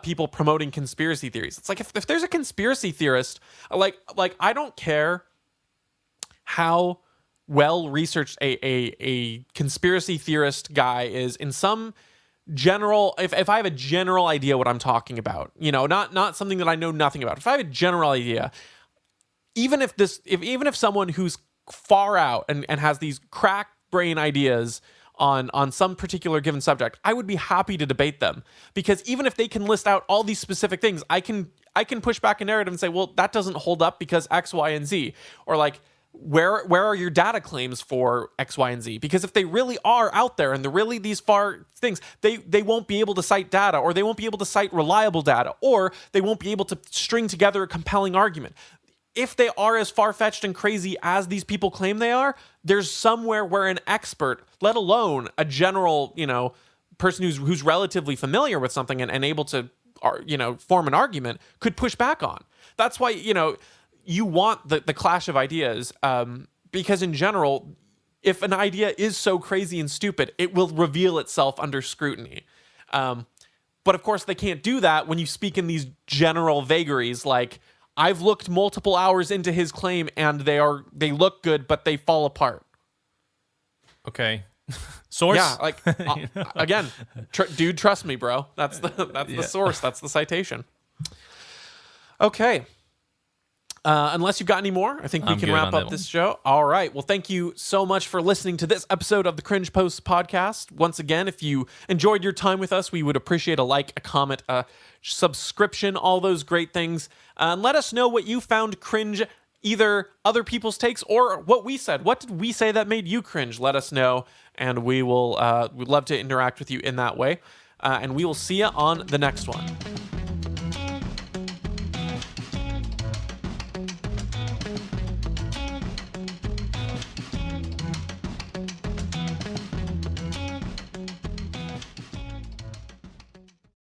people promoting conspiracy theories. It's like if there's a conspiracy theorist, like I don't care how well researched a conspiracy theorist guy is in some general, if I have a general idea what I'm talking about, not something that I know nothing about. If I have a general idea, even if someone who's far out and has these crack brain ideas on some particular given subject, I would be happy to debate them, because even if they can list out all these specific things, I can push back a narrative and say, well, that doesn't hold up because X, Y, and Z, or like, where are your data claims for X, Y, and Z? Because if they really are out there and they're really these far things, they won't be able to cite data, or they won't be able to cite reliable data, or they won't be able to string together a compelling argument. If they are as far-fetched and crazy as these people claim they are, there's somewhere where an expert, let alone a general, person who's relatively familiar with something and able to, form an argument, could push back on. That's why, you want the clash of ideas, because in general, if an idea is so crazy and stupid, it will reveal itself under scrutiny. But of course, they can't do that when you speak in these general vagaries like, I've looked multiple hours into his claim and they look good, but they fall apart. Okay. Source? Yeah, like, again, dude, trust me, bro. That's the source. That's the citation. Okay. Unless you've got any more, I think we can wrap up this show. All right. Well, thank you so much for listening to this episode of the Cringe Post podcast. Once again, if you enjoyed your time with us, we would appreciate a like, a comment, a subscription, all those great things. And let us know what you found cringe, either other people's takes or what we said. What did we say that made you cringe? Let us know, and we'd love to interact with you in that way. And we will see you on the next one.